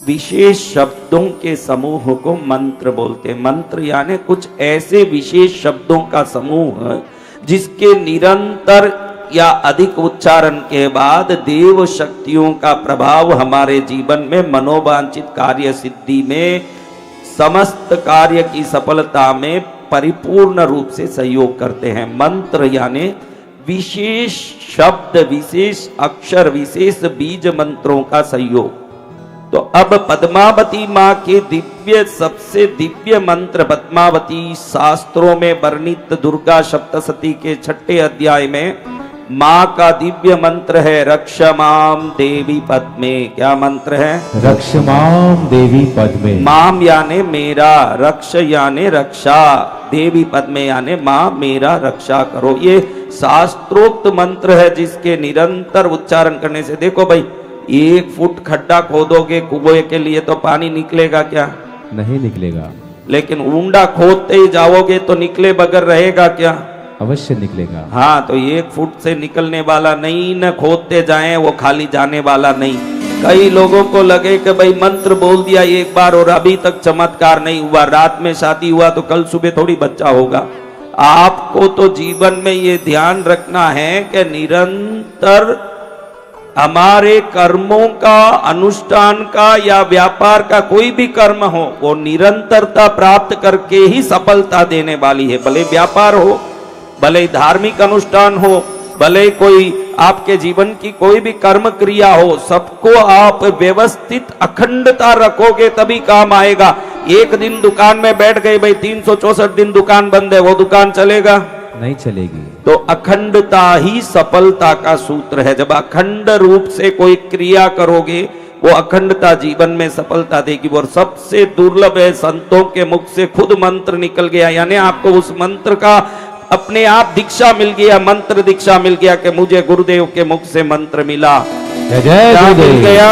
विशेष शब्दों के समूह को मंत्र बोलते हैं। मंत्र यानी कुछ ऐसे विशेष शब्दों का समूह जिसके निरंतर या अधिक उच्चारण के बाद देव शक्तियों का प्रभाव हमारे जीवन में मनोवांछित कार्य सिद्धि में, समस्त कार्य की सफलता में परिपूर्ण रूप से सहयोग करते हैं। मंत्र यानी विशेष शब्द, विशेष अक्षर, विशेष बीज मंत्रों का सहयोग। तो अब पद्मावती माँ के दिव्य, सबसे दिव्य मंत्र पद्मावती शास्त्रों में वर्णित दुर्गा सप्तशती के 6 अध्याय में माँ का दिव्य मंत्र है रक्षमाम देवी पद्मे। क्या मंत्र है? रक्षमाम देवी पद्मे। माम यानी मेरा, रक्ष यानी रक्षा, देवी पद्मे यानी माँ मेरा रक्षा करो। ये शास्त्रोक्त मंत्र है जिसके निरंतर उच्चारण करने से, देखो भाई 1 फुट खड्डा खोदोगे कुएं के लिए तो पानी निकलेगा क्या? नहीं निकलेगा। लेकिन ऊंडा खोदते ही जाओगे तो निकले बगैर रहेगा क्या? अवश्य निकलेगा। हाँ, तो 1 फुट से निकलने वाला नहीं, न खोदते जाएं वो खाली जाने वाला नहीं। कई लोगों को लगे कि भाई मंत्र बोल दिया एक बार और अभी तक चमत्कार नहीं हुआ, रात में शादी हुआ तो कल सुबह थोड़ी बच्चा होगा। आपको तो जीवन में ये ध्यान रखना है कि निरंतर हमारे कर्मों का, अनुष्ठान का या व्यापार का कोई भी कर्म हो वो निरंतरता प्राप्त करके ही सफलता देने वाली है। भले व्यापार हो, भले धार्मिक अनुष्ठान हो, भले कोई आपके जीवन की कोई भी कर्म क्रिया हो, सबको आप व्यवस्थित अखंडता रखोगे तभी काम आएगा। एक दिन दुकान में बैठ गए भाई, 364 दिन दुकान बंद है, वो दुकान चलेगा? नहीं चलेगी। तो अखंडता ही सफलता का सूत्र है। जब अखंड रूप से कोई क्रिया करोगे वो अखंडता जीवन में सफलता देगी। और सबसे दुर्लभ है, संतों के मुख से खुद मंत्र निकल गया, यानी आपको उस मंत्र का अपने आप दीक्षा मिल गया, मंत्र दीक्षा मिल गया कि मुझे गुरुदेव के मुख से मंत्र मिला। जय मिल गया?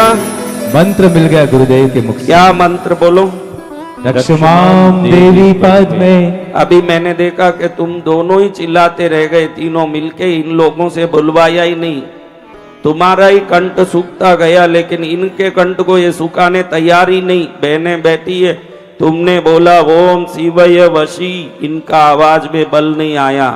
मंत्र मिल गया गुरुदेव के मुख से। क्या मंत्र बोलो? रक्षमाम देवी पद्मे। अभी मैंने देखा कि तुम दोनों ही चिल्लाते रह गए, तीनों मिलके, इन लोगों से बुलवाया ही नहीं। तुम्हारा ही कंठ सूखता गया लेकिन इनके कंठ को ये सुखाने तैयार ही नहीं। बहनें बैठी है, तुमने बोला ओम शिवय वशी, इनका आवाज में बल नहीं आया,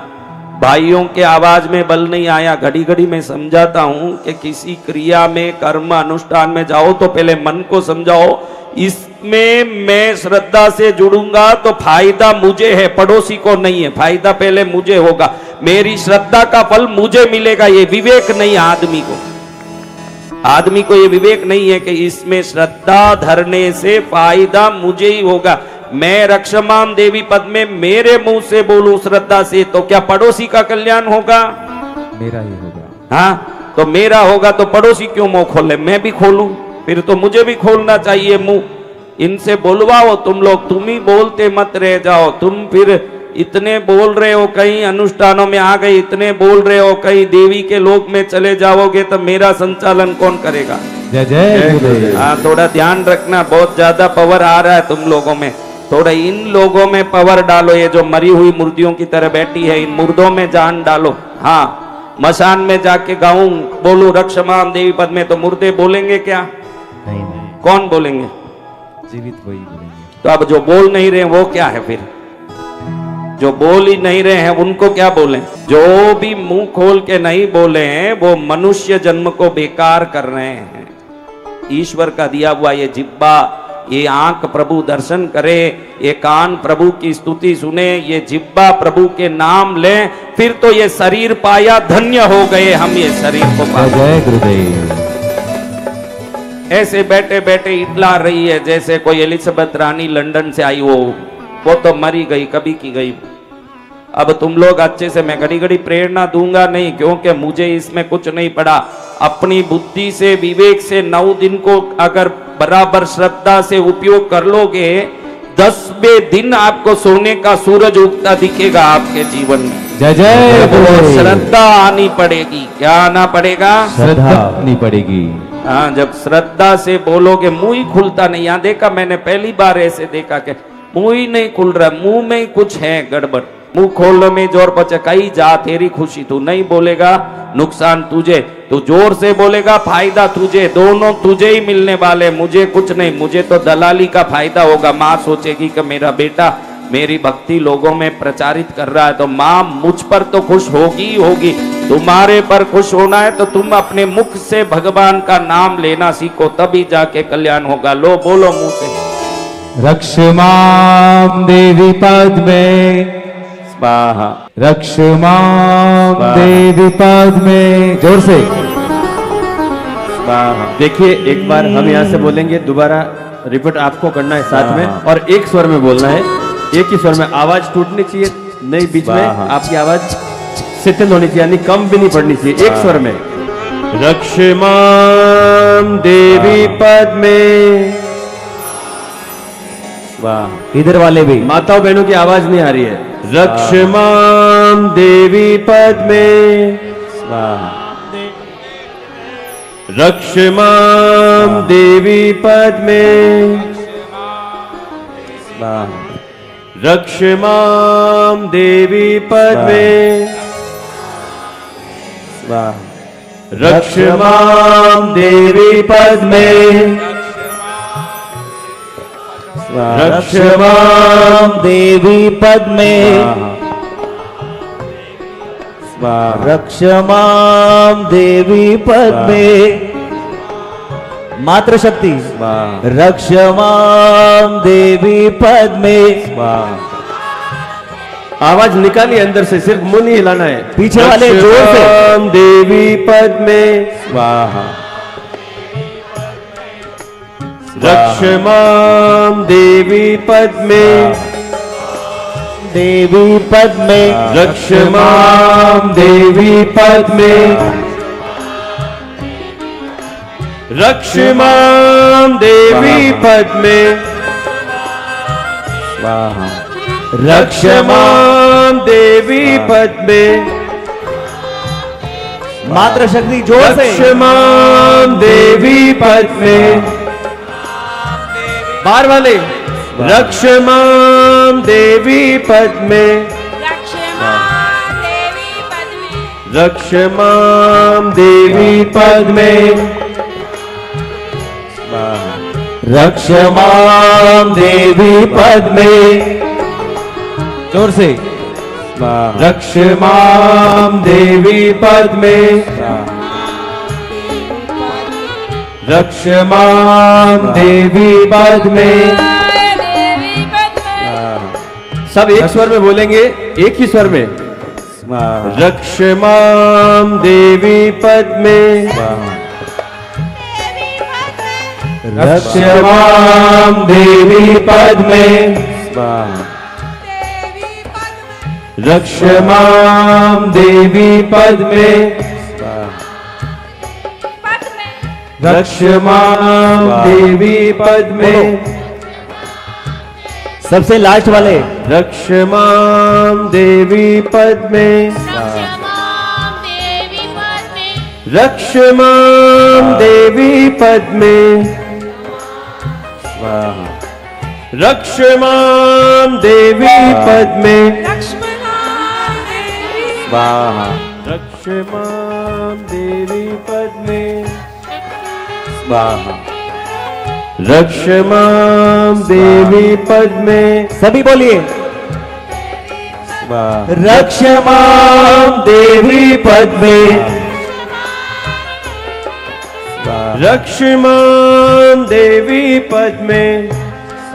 भाइयों के आवाज में बल नहीं आया। घड़ी घड़ी मैं समझाता हूं कि किसी क्रिया में, कर्म अनुष्ठान में जाओ तो पहले मन को समझाओ, इसमें मैं श्रद्धा से जुड़ूंगा तो फायदा मुझे है, पड़ोसी को नहीं है। फायदा पहले मुझे होगा, मेरी श्रद्धा का फल मुझे मिलेगा। ये विवेक नहीं आदमी को, आदमी को ये विवेक नहीं है कि इसमें श्रद्धा धरने से फायदा मुझे ही होगा। मैं रक्षमाम देवी पद में मेरे मुंह से बोलूं श्रद्धा से तो क्या पड़ोसी का कल्याण होगा? मेरा ही होगा। हाँ, तो मेरा होगा तो पड़ोसी क्यों मुंह खोले? मैं भी खोलूं, फिर तो मुझे भी खोलना चाहिए मुंह। इनसे बोलवाओ तुम लोग, तुम ही बोलते मत रह जाओ। तुम फिर इतने बोल रहे हो, कहीं अनुष्ठानों में आ गए, इतने बोल रहे हो, कहीं देवी के लोक में चले जाओगे तो मेरा संचालन कौन करेगा? जय जय। हाँ, थोड़ा ध्यान रखना, बहुत ज्यादा पावर आ रहा है तुम लोगों में। थोड़ा इन लोगों में पावर डालो, ये जो मरी हुई मूर्तियों की तरह बैठी है, इन मुर्दों में जान डालो। हाँ, मशान में जाके गाऊं, बोलूं रक्षमाम देवी पद में, तो मुर्दे बोलेंगे क्या? नहीं। कौन बोलेंगे? जीवित वही बोलेंगे। तो अब जो बोल नहीं रहे वो क्या है? फिर जो बोल ही नहीं रहे हैं उनको क्या बोलें? जो भी मुंह खोल के नहीं बोले हैं वो मनुष्य जन्म को बेकार कर रहे हैं। ईश्वर का दिया हुआ ये जिब्बा, ये आंख प्रभु दर्शन करे, ये कान प्रभु की स्तुति सुने, ये जिब्बा प्रभु के नाम ले, फिर तो ये शरीर पाया, धन्य हो गए हम ये शरीर को पाया। जय गुरुदेव। ऐसे बैठे बैठे इतला रही है जैसे कोई एलिजाबेथ रानी लंदन से आई हो, वो तो मरी गई, कभी की गई। अब तुम लोग अच्छे से, मैं घड़ी घड़ी प्रेरणा दूंगा नहीं, क्योंकि मुझे इसमें कुछ नहीं पड़ा। अपनी बुद्धि से, विवेक से 9 दिन को अगर बराबर श्रद्धा से उपयोग कर लोगे, 10वें दिन आपको सोने का सूरज उगता दिखेगा आपके जीवन में। जय जय। श्रद्धा आनी पड़ेगी। क्या आना पड़ेगा? श्रद्धा आनी पड़ेगी। हाँ, जब श्रद्धा से बोलोगे, मुंह ही खुलता नहीं। यहाँ देखा मैंने, पहली बार ऐसे देखा कि मुंह ही नहीं खुल रहा, मुंह में ही कुछ है गड़बड़। मुंह खोलने में जोर पचे कहीं जा, तेरी खुशी तू नहीं बोलेगा, नुकसान तुझे, तू जोर से बोलेगा फायदा तुझे, दोनों तुझे ही मिलने वाले, मुझे कुछ नहीं, मुझे तो दलाली का फायदा होगा। माँ सोचेगी कि मेरा बेटा मेरी भक्ति लोगों में प्रचारित कर रहा है, तो माँ मुझ पर तो खुश होगी ही होगी। तुम्हारे पर खुश होना है तो तुम अपने मुख से भगवान का नाम लेना सीखो, तभी जाके कल्याण होगा। लो बोलो मुंह से, रक्ष मां देवी पद्मे, स्वाहा, रक्ष मां देवी पद्मे। जोर से स्वाहा। देखिए एक बार हम यहाँ से बोलेंगे, दोबारा रिपीट आपको करना है साथ में, और एक स्वर में बोलना है, एक ही स्वर में। आवाज टूटनी चाहिए नहीं, बीच में आपकी आवाज शिथिल होनी चाहिए, यानी कम भी नहीं पड़नी चाहिए, एक स्वर में। रक्ष मां देवी पद्मे। वाह, इधर वाले भी। माताओं बहनों की आवाज नहीं आ रही है। रक्ष मां देवी पद्मे, वाह, रक्ष मां देवी पद्मे, वाह, रक्ष मां देवी पद्मे, वाह, रक्ष मां देवी पद्मे, रक्ष मां देवी पद्मे, वाह, रक्ष मां देवी पद्मे। मात्र शक्ति, वाह, रक्ष मां देवी पद्मे। वाह, आवाज निकालिए अंदर से, सिर्फ मुंह नहीं हिलाना है। पीछे वाले रक्ष जोर से। मां देवी पद्मे, वाह, रक्ष मां देवी पद्मे, देवी पद्मे, रक्ष मां देवी पद्मे, रक्ष मां देवी पद्मे, वाह, रक्ष मां देवी पद्मे, मात्र शक्ति जोर से। रक्ष मां देवी पद्मे। बार वाले, रक्ष मां देवी पद्मे, रक्ष मां देवी पद्मे, रक्ष मां देवी पद्मे, रक्ष मां देवी पद्मे। जोर से। वाह, रक्ष मां देवी पद्मे, रक्ष मां देवी पद्मे। देवी पद्मे, सब एक स्वर में बोलेंगे, एक ही स्वर में। वाह, रक्ष मां देवी पद्मे, रक्ष मां देवी पद्मे, वाह, रक्ष मां देवी पद्मे, रक्ष मां देवी पद्मे, सबसे लास्ट वाले। रक्ष मां देवी पद्मे, रक्ष मां देवी पद्मे, रक्ष मां देवी पद्मे, रक्ष मां देवी पद्मे, लक्ष्मणा देवी, वाह, रक्ष मां देवी पद्मे, वाह, रक्ष मां देवी पद्मे। सभी बोलिए। वाह, रक्ष मां देवी पद्मे, रक्ष मां देवी पद्मे।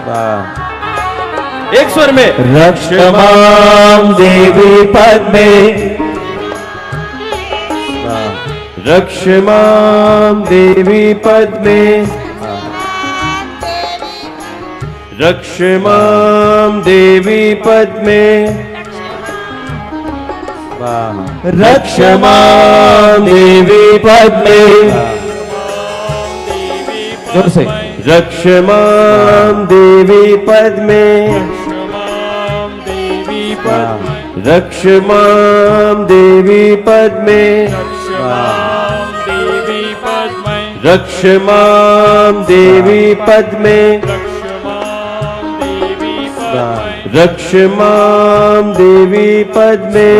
वाह, एक स्वर में। रक्ष मां देवी पद्मे, रक्ष मां देवी पद्मे, रक्ष मां देवी पद्मे, वाह, रक्ष मां देवी पद्मे, जोर से। रक्ष मां देवी पद्मे, रक्ष मां देवी पद्मे, रक्ष मां देवी पद्मे, रक्ष मां देवी पद्मे,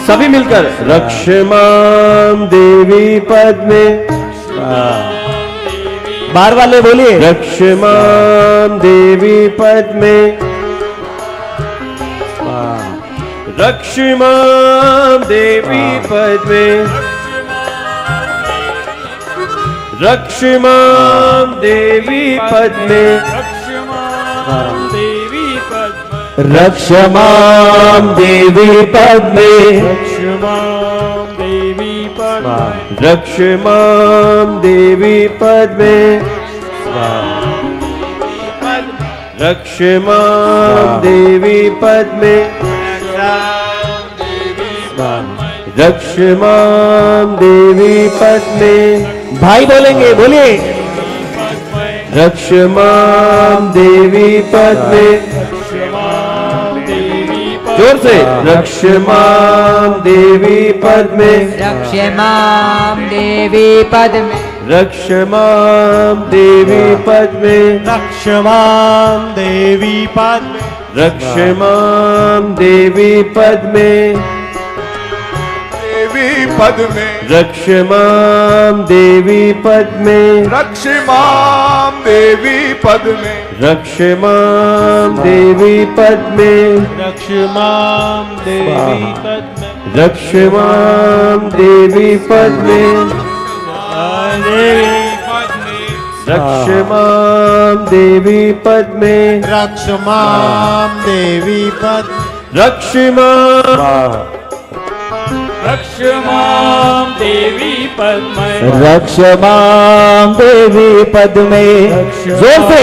सभी मिलकर रक्ष मां देवी पद्मे, बार वाले बोलिए। रक्ष मां देवी पद्मे, रक्ष मां देवी पद्मे, रक्ष मां देवी पद्मे, रक्ष मां देवी पद्मे, रक्ष मां देवी पद्मे, रक्ष मां देवी पद्मे, रक्ष मां देवी पद्मे, भाई बोलेंगे, बोलिए। रक्ष मां देवी पद्मे, जोर से रक्ष मां देवी पद्मे, रक्ष मां देवी पद्मे, रक्ष मां देवी पद्मे, रक्ष मां देवी पद्मे, रक्ष मां देवी पद्मे, देवी पद्मे, रक्ष मां देवी पद्मे, रक्ष मां देवी पद्मे, रक्ष मां देवी पद्मे, रक्ष मां देवी पद्मे, रक्ष मां देवी पद्मे, देवी पद्मे, रक्ष मां देवी पद्मे, रक्ष मां देवी पद्मे, रक्ष मां रक्ष मां देवी पद्मे, रक्ष मां देवी पद्मे, जोर से।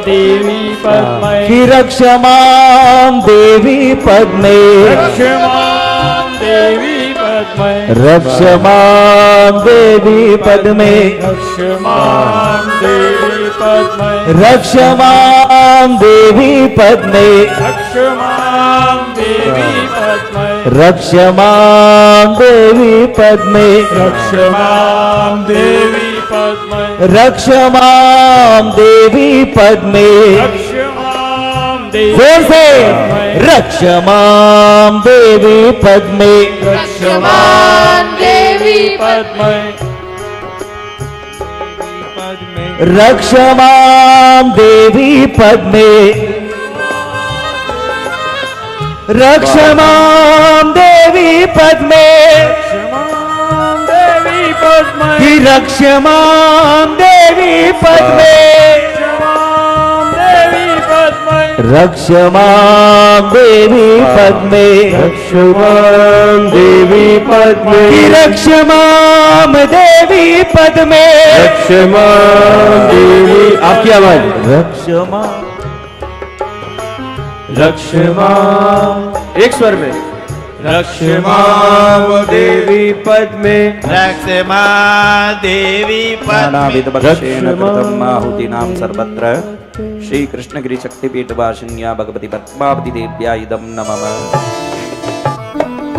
देवी पद्मे, कि रक्ष मां देवी पद्मे, रक्ष मां देवी पद्मे, रक्ष मां देवी पद्मे, रक्ष मां देवी पद्मे, रक्ष मां देवी पद्मे, रक्ष मां देवी पद्मे, रक्ष मां देवी पद्मे, रक्ष मां देवी पद्मे, रक्ष मां देवी पद्मे, रक्ष मां देवी जोर से। रक्ष मां देवी पद्मे, रक्ष मां देवी पद्मे, रक्ष मां देवी पद्मे, रक्ष मां देवी पद्मे, कि रक्ष मां देवी पद्मे, रक्ष मां देवी पद्मे, रक्ष मां देवी पद्मे, कि रक्ष मां देवी पद्मे, रक्ष मां देवी, आपकी आवाज, रक्ष मां, रक्ष मां, एक स्वर में, रक्ष मां देवी पद्मे, रक्ष मां देवी पद्मे, नानाविधपक्षेण कृतम् आहुतीनां सर्वत्र श्री कृष्णगिरि शक्तिपीठ वासिन्या भगवती पद्मावती देव्या इदं नमः।